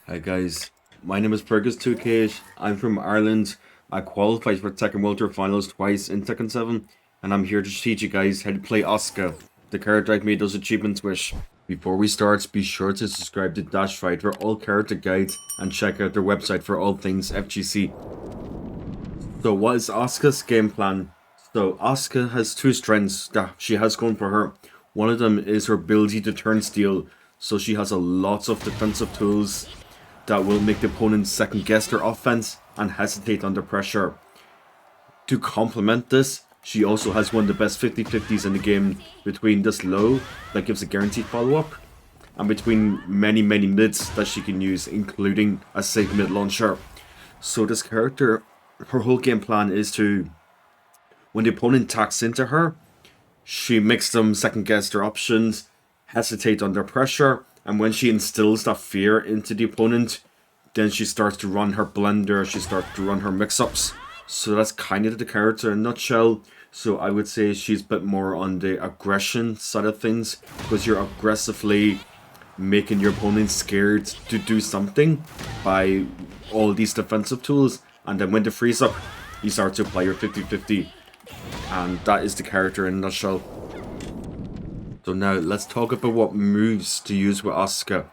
Hi guys, my name is Fergus2k8. I'm from Ireland. I qualified for Tekken World Finals twice in Tekken 7, and I'm here to teach you guys how to play Asuka, the character I've made those achievements with. Before we start, be sure to subscribe to DashFight for all character guides and check out their website for all things FGC. So what is Asuka's game plan? So Asuka has two strengths that she has going for her. One of them is her ability to turn steel, so she has a lot of defensive tools that will make the opponent second guess their offense and hesitate under pressure. To complement this, she also has one of the best 50-50s in the game between this low that gives a guaranteed follow-up and between many mids that she can use, including a safe mid launcher. So this character, her whole game plan is to, when the opponent attacks into her, she makes them second guess their options, hesitate under pressure, and when she instills that fear into the opponent, then she starts to run her blender, she starts to run her mix-ups. So that's kind of the character in a nutshell. So I would say she's a bit more on the aggression side of things, because you're aggressively making your opponent scared to do something by all these defensive tools, and then when they freeze up, you start to apply your 50-50. And that is the character in a nutshell. So now let's talk about what moves to use with Asuka.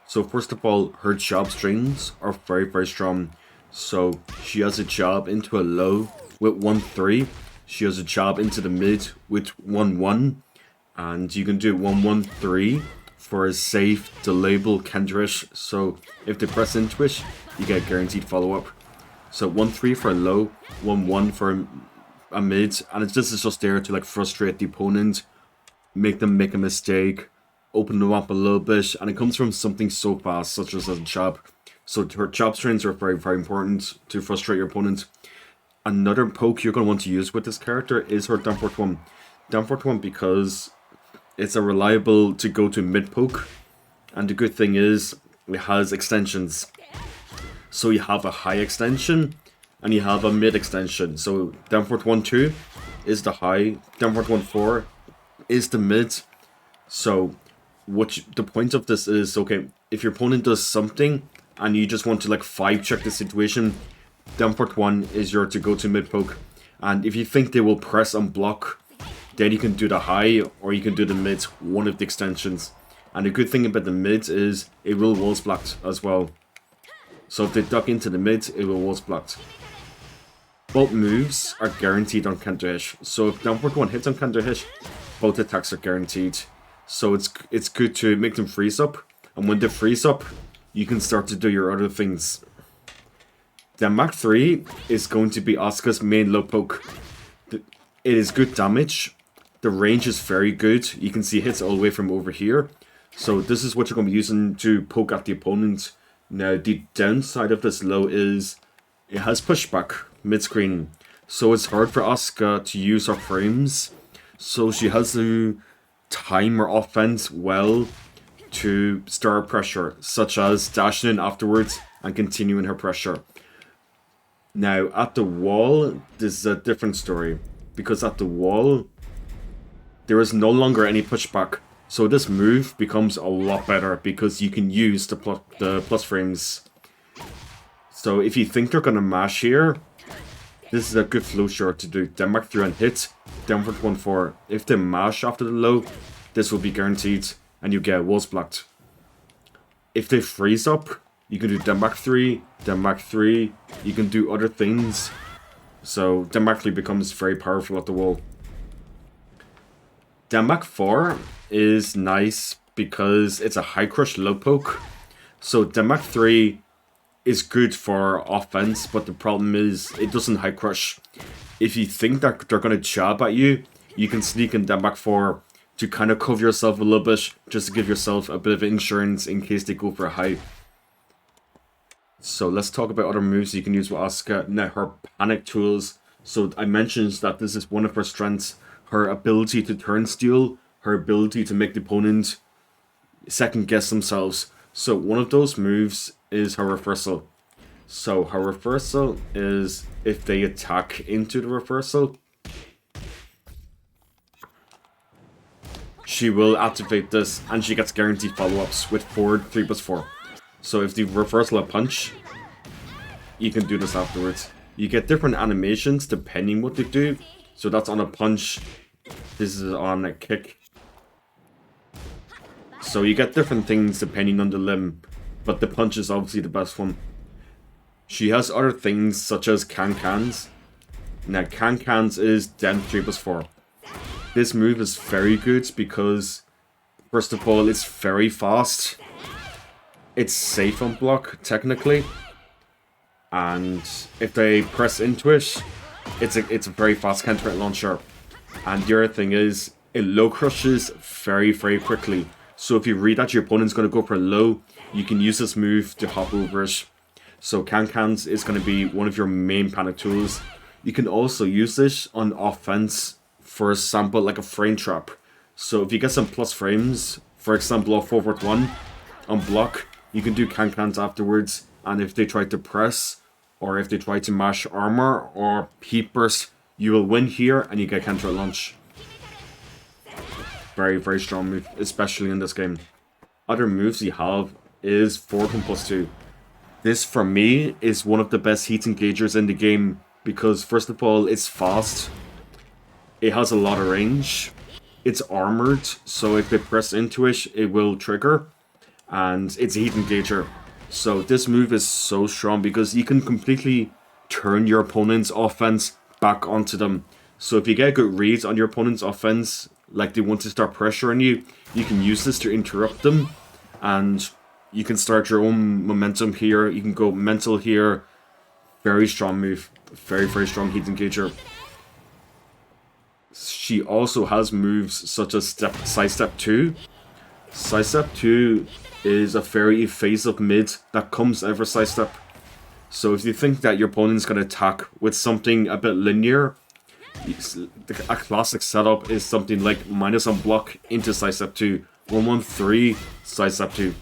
So first of all, her jab strings are very strong. So she has a jab into a low with 1-3. She has a jab into the mid with 1-1. And you can do 1-1-3 for a safe delayable counterish. So if they press into it, you get guaranteed follow-up. So 1-3 for a low, 1-1 for a mid. And this is just there to like frustrate the opponent, make them make a mistake, open them up a little bit, and it comes from something so fast, such as a jab. So her jab strings are very important to frustrate your opponent. Another poke you're going to want to use with this character is her down forward 1. Down forward 1 because it's a reliable to go to mid poke, and the good thing is it has extensions. So you have a high extension and you have a mid extension. So down forward 1-2 is the high, down forward 1-4 is the mid. So the point of this is, okay, if your opponent does something and you just want to like 5-check the situation, down forward 1 is your to go to mid poke. And if you think they will press and block, then you can do the high or you can do the mid, one of the extensions. And the good thing about the mid is it will walls blocked as well. So if they duck into the mid, it will walls blocked. Both moves are guaranteed on counter hit. So if down forward 1 hits on counter hit, both attacks are guaranteed. So it's good to make them freeze up, and when they freeze up, you can start to do your other things. The Mach 3 is going to be Asuka's main low poke. It is good damage. The range is very good. You can see hits all the way from over here. So this is what you're going to be using to poke at the opponent. Now the downside of this low is it has pushback mid-screen. So it's hard for Asuka to use her frames. So she has to time her offense well to start pressure, such as dashing in afterwards and continuing her pressure. Now, at the wall, this is a different story, because at the wall, there is no longer any pushback. So this move becomes a lot better because you can use the plus frames. So if you think they're going to mash here, this is a good flow short to do. Denmark 3 and hit, down forward 1-4. If they mash after the low, this will be guaranteed, and you get walls blocked. If they freeze up, you can do Denmark 3, you can do other things. So Denmark 3 becomes very powerful at the wall. Denmark 4 is nice because it's a high crush low poke. So Denmark 3 is good for offense, but the problem is it doesn't high crush. If you think that they're going to jab at you, you can sneak in Denmark 4 to kind of cover yourself a little bit, just to give yourself a bit of insurance in case they go for a high. So let's talk about other moves you can use with Asuka. Now, her panic tools. So I mentioned that this is one of her strengths. Her ability to turn steel, her ability to make the opponent second guess themselves. So one of those moves is her reversal. So her reversal is if they attack into the reversal, she will activate this and she gets guaranteed follow-ups with forward 3+4. So if the reversal a punch, you can do this afterwards. You get different animations depending what they do. So that's on a punch. This is on a kick. So you get different things depending on the limb. But the punch is obviously the best one. She has other things such as can-cans. Now can-cans is den 3+4. This move is very good because, first of all, it's very fast. It's safe on block, technically. And if they press into it, it's a very fast counter launcher. And the other thing is, it low crushes very, very quickly. So if you read that your opponent's going to go for low, you can use this move to hop over it. So can-cans is going to be one of your main panic tools. You can also use this on offense, for example, like a frame trap. So if you get some plus frames, for example, off forward 1 on block, you can do can-cans afterwards. And if they try to press, or if they try to mash armor or heat burst, you will win here and you get counter launch. Very, very strong move, especially in this game. Other moves you have is forward 1+2. This, for me, is one of the best heat engagers in the game because, first of all, it's fast. It has a lot of range. It's armored, so if they press into it, it will trigger. And it's a heat engager. So this move is so strong because you can completely turn your opponent's offense back onto them. So if you get good reads on your opponent's offense, like they want to start pressuring you, you can use this to interrupt them. And you can start your own momentum here. You can go mental here. Very strong move. Very, very strong heat engager. She also has moves such as sidestep 2. Sidestep 2 is a very evasive mid that comes over sidestep. So if you think that your opponent's going to attack with something a bit linear, a classic setup is something like minus on block into sidestep 2, 1-1-3 sidestep 2.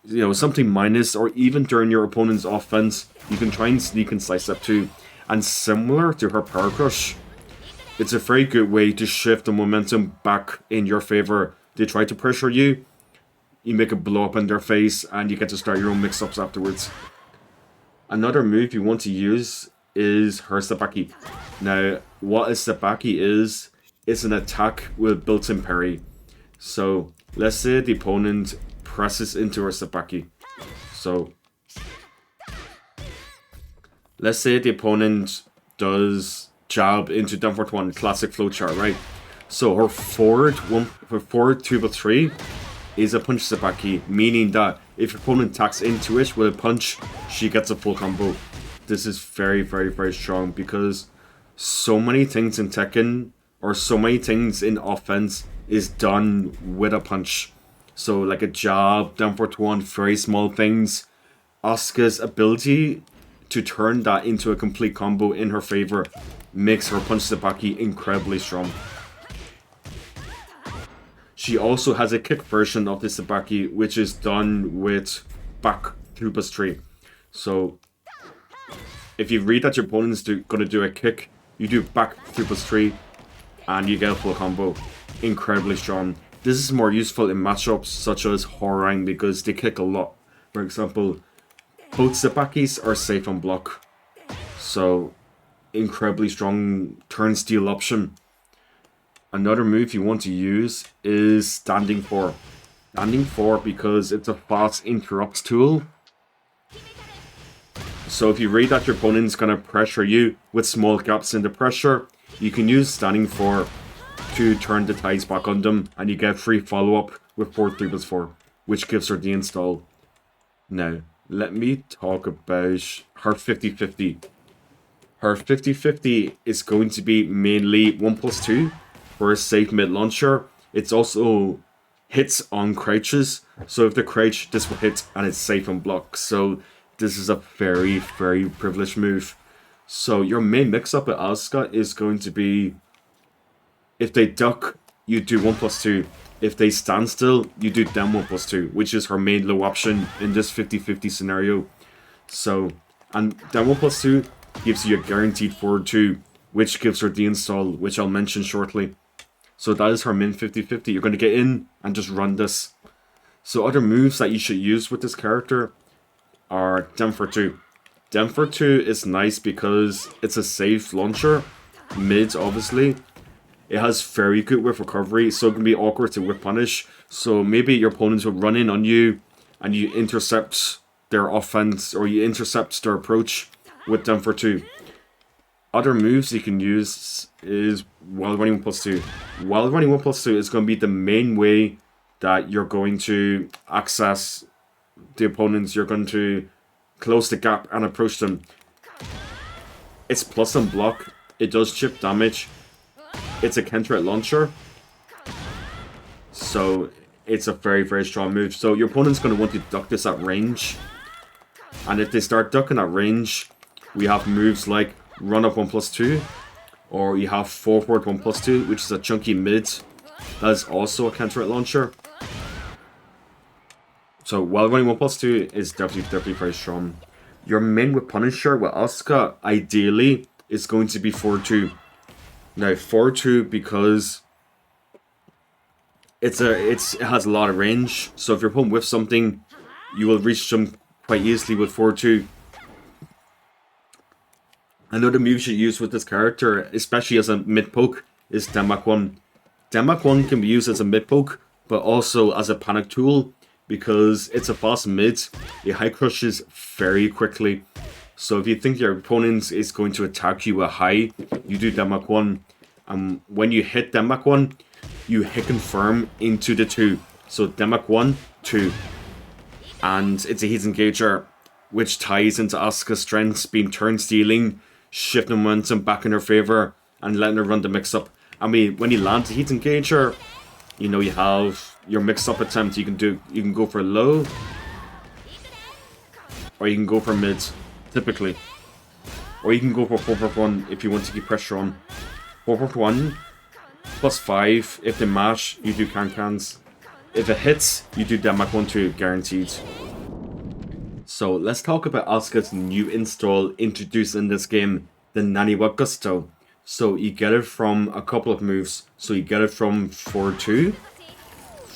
You know, something minus, or even during your opponent's offense, you can try and sneak in sidestep 2. And similar to her power crush, it's a very good way to shift the momentum back in your favor. They try to pressure you, you make a blow up in their face, and you get to start your own mix-ups afterwards. Another move you want to use is her Sabaki. Now, what a Sabaki is, it's an attack with built-in parry. So, let's say the opponent presses into her Sabaki. So, let's say the opponent does jab into down forward 1, classic flowchart, right? So her forward 2+3 is a punch Sabaki, meaning that if your opponent attacks into it with a punch, she gets a full combo. This is very, very, very strong because so many things in Tekken, or so many things in offense, is done with a punch. So like a jab, down forward 1, very small things. Asuka's ability to turn that into a complete combo in her favor makes her punch Sabaki incredibly strong. She also has a kick version of the Sabaki, which is done with back 2+3. So if you read that your opponent's going to do a kick, you do back 2+3 and you get a full combo. Incredibly strong. This is more useful in matchups such as Horang because they kick a lot. For example, both Sabakis are safe on block. So, incredibly strong turn steal option. Another move you want to use is Standing 4. Standing 4 because it's a fast interrupts tool. So if you read that your opponent's going to pressure you with small gaps in the pressure, you can use Standing 4 to turn the tides back on them, and you get free follow-up with 3+4, which gives her the install. Now, let me talk about her 50-50. Her 50-50 is going to be mainly 1+2 for a safe mid launcher. It's also hits on crouches, so if the crouch, this will hit and it's safe on block. So this is a very, very privileged move. So your main mix-up at Asuka is going to be, if they duck, you do 1+2. If they stand still, you do down 1+2, which is her main low option in this 50-50 scenario. So, and down 1+2 gives you a guaranteed forward 2, which gives her the install, which I'll mention shortly. So that is her main 50-50. You're going to get in and just run this. So other moves that you should use with this character are Denver2. Denver2 is nice because it's a safe launcher. Mid, obviously. It has very good whip recovery, so it can be awkward to whip punish. So maybe your opponents will run in on you and you intercept their offense or you intercept their approach with Denver2. Other moves you can use is while running 1+2. While running 1+2 is going to be the main way that you're going to access the opponents. You're going to close the gap and approach them. It's plus and block. It does chip damage. It's a counter launcher. So it's a very, very strong move. So your opponent's going to want to duck this at range. And if they start ducking at range, we have moves like run up 1+2. Or you have forward 1+2, which is a chunky mid. That is also a counter launcher. So while running 1+2 is definitely very strong. Your main with Punisher with Asuka ideally is going to be 4-2. Now 4-2 because it has a lot of range. So if you're pulling with something, you will reach them quite easily with 4-2. Another move you should use with this character, especially as a mid poke, is Demak 1. Demak 1 can be used as a mid poke, but also as a panic tool. Because it's a fast mid, it high crushes very quickly. So if you think your opponent is going to attack you with high, you do Demak 1. And when you hit Demak 1, you hit confirm into the 2. So Demak 1, 2. And it's a heat engager, which ties into Asuka's strengths, being turn stealing, shifting momentum back in her favor, and letting her run the mix up. I mean, when you land the heat engager, you know, you have your mix-up attempt. You can go for low, or you can go for mid, typically, or you can go for 4-1 if you want to keep pressure on. 4-1 +5. If they mash, you do can-cans. If it hits, you do Demak 1-2 guaranteed. So let's talk about Asuka's new install introduced in this game, the Naniwa Gusto. So you get it from a couple of moves. So you get it from 4-2.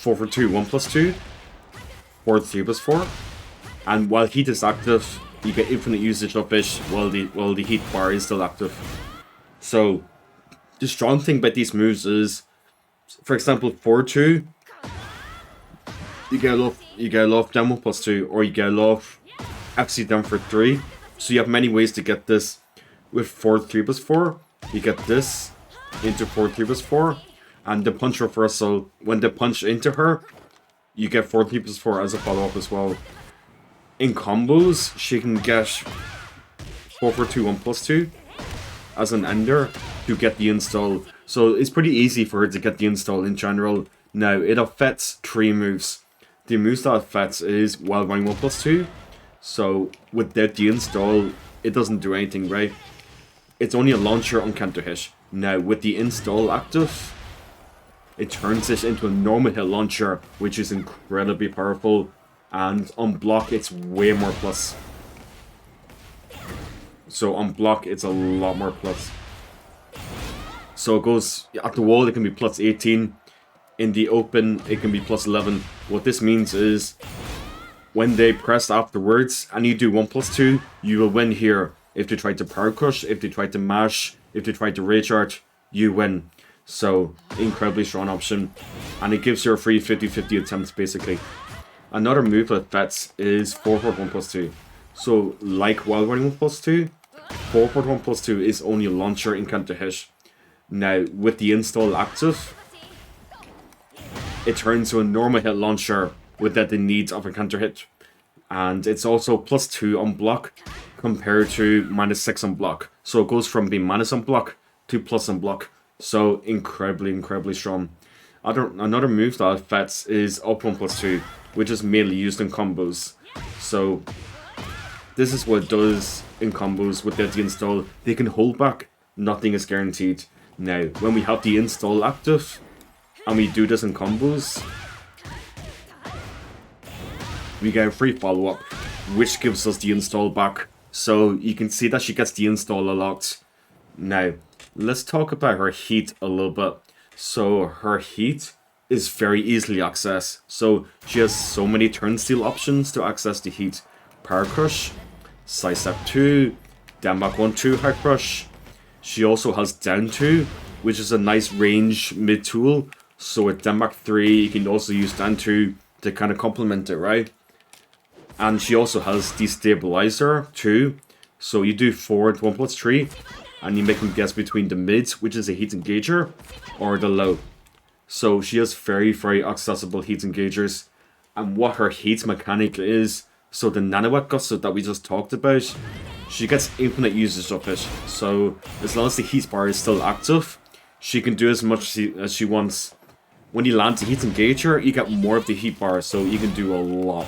4-2, 1+2, 4-3+4, and while heat is active, you get infinite usage of it while the heat bar is still active. So the strong thing about these moves is, for example, 4-2, you get a lot of down 1+2, or you get a lot of FC down for 3. So you have many ways to get this. With 4-3+4, you get this into 4-3+4. And the punch reversal, when they punch into her, you get 4-3+4 as a follow-up as well. In combos, she can get 4-2, 1+2 as an ender to get the install. So it's pretty easy for her to get the install in general. Now, it affects 3 moves. The moves that affects is while running 1+2. So without the install, it doesn't do anything, right? It's only a launcher on counter hit. Now, with the install active, it turns it into a normal hit launcher, which is incredibly powerful. And on block, it's way more plus. So on block, it's a lot more plus. So it goes, at the wall, it can be plus 18. In the open, it can be plus 11. What this means is, when they press afterwards, and you do 1+2, you will win here. If they try to power crush, if they try to mash, if they try to rage art, you win. So, incredibly strong option. And it gives you a free 50-50 attempts, basically. Another move that affects is 4-4 1+2. So, like while running 1+2, 4-4 1+2 is only a launcher in counter hit. Now, with the install active, it turns to a normal hit launcher without the need of a counter hit. And it's also +2 on block compared to -6 on block. So it goes from being minus on block to plus on block. So incredibly strong. Another move that affects is up 1+2, which is mainly used in combos. So this is what it does in combos without the install. They can hold back, nothing is guaranteed. Now, when we have the install active, and we do this in combos, we get a free follow-up, which gives us the install back. So you can see that she gets the install a lot. Now, let's talk about her heat a little bit. So her heat is very easily accessed. So she has so many turn steal options to access the heat. Power Crush, Sidestep 2, down back 1-2 High Crush. She also has down 2, which is a nice range mid tool. So with down back 3, you can also use down 2 to kind of complement it, right? And she also has Destabilizer 2. So you do forward 1+3, and you make them guess between the mids, which is a heat engager, or the low. So she has very, very accessible heat engagers. And what her heat mechanic is, so the Nanowatt Gusset that we just talked about, she gets infinite usage of it. So as long as the heat bar is still active, she can do as much as she wants. When you land the heat engager, you get more of the heat bar, so you can do a lot.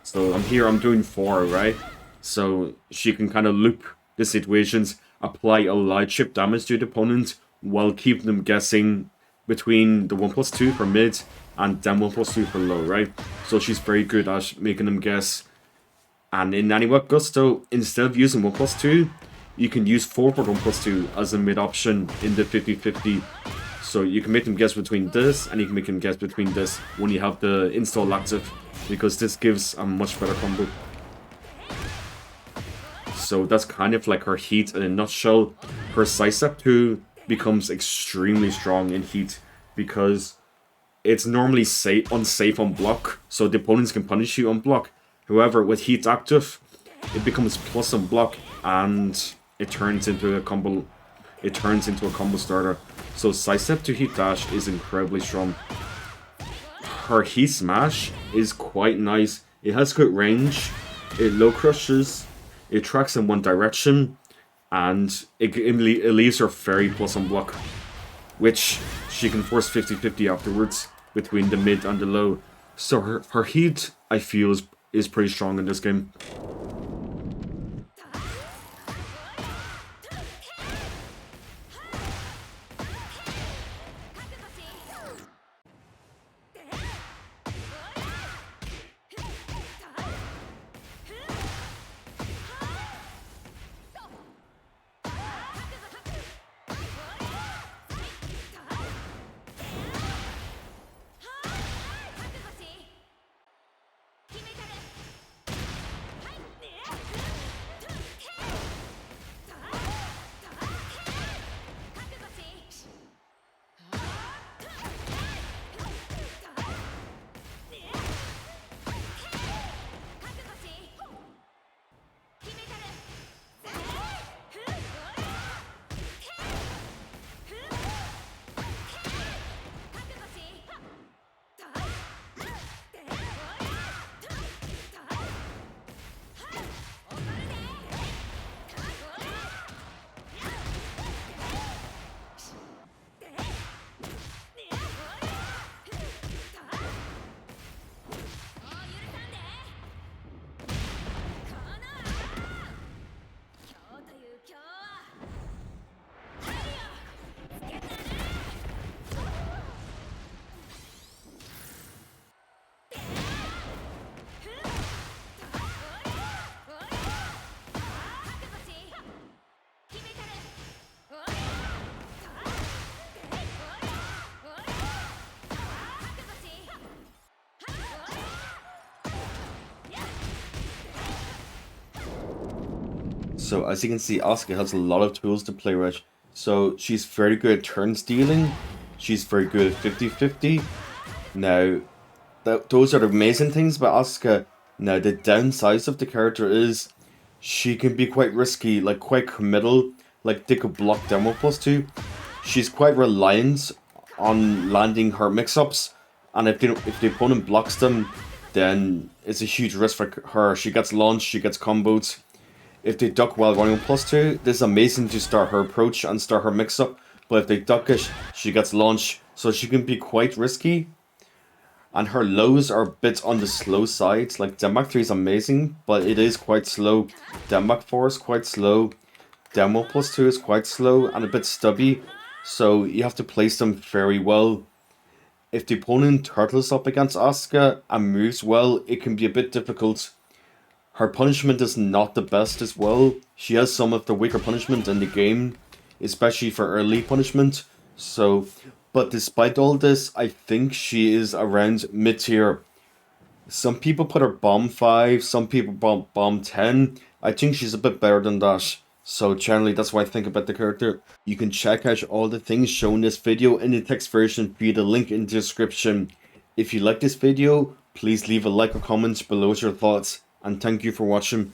So I'm doing 4, right? So she can kind of loop the situations, apply a light chip damage to the opponent, while keeping them guessing between the 1+2 for mid and then 1+2 for low, right? So she's very good at making them guess. And in Nanowatt Gusto, instead of using 1+2, you can use forward 1+2 as a mid option in the 50-50. So you can make them guess between this, and you can make them guess between this when you have the install active, because this gives a much better combo. So that's kind of like her heat in a nutshell. Her Sidestep 2 becomes extremely strong in heat because it's normally unsafe on block, so the opponents can punish you on block. However, with heat active, it becomes plus on block, and it turns into a combo. It turns into a combo starter. So Sidestep to heat dash is incredibly strong. Her heat smash is quite nice. It has good range. It low crushes. It tracks in one direction, and it leaves her very plus on block, which she can force 50-50 afterwards between the mid and the low. So her heat, I feel, is pretty strong in this game. So as you can see, Asuka has a lot of tools to play with. So she's very good at turn stealing. She's very good at 50-50. Now, those are the amazing things about Asuka. Now, the downsides of the character is she can be quite risky, like quite committal. Like they could block down 1+2. She's quite reliant on landing her mix-ups. And if the opponent blocks them, then it's a huge risk for her. She gets launched, she gets comboed. If they duck while running +2, this is amazing to start her approach and start her mix-up. But if they duck it, she gets launched. So she can be quite risky. And her lows are a bit on the slow side. Like, Denmark 3 is amazing, but it is quite slow. Denmark 4 is quite slow. Demo +2 is quite slow and a bit stubby. So you have to place them very well. If the opponent turtles up against Asuka and moves well, it can be a bit difficult. Her punishment is not the best as well. She has some of the weaker punishment in the game, especially for early punishment. So, but despite all this, I think she is around mid-tier. Some people put her bomb 5, some people bomb 10. I think she's a bit better than that. So generally that's what I think about the character. You can check out all the things shown in this video in the text version via the link in the description. If you like this video, please leave a like or comment below with your thoughts, and thank you for watching.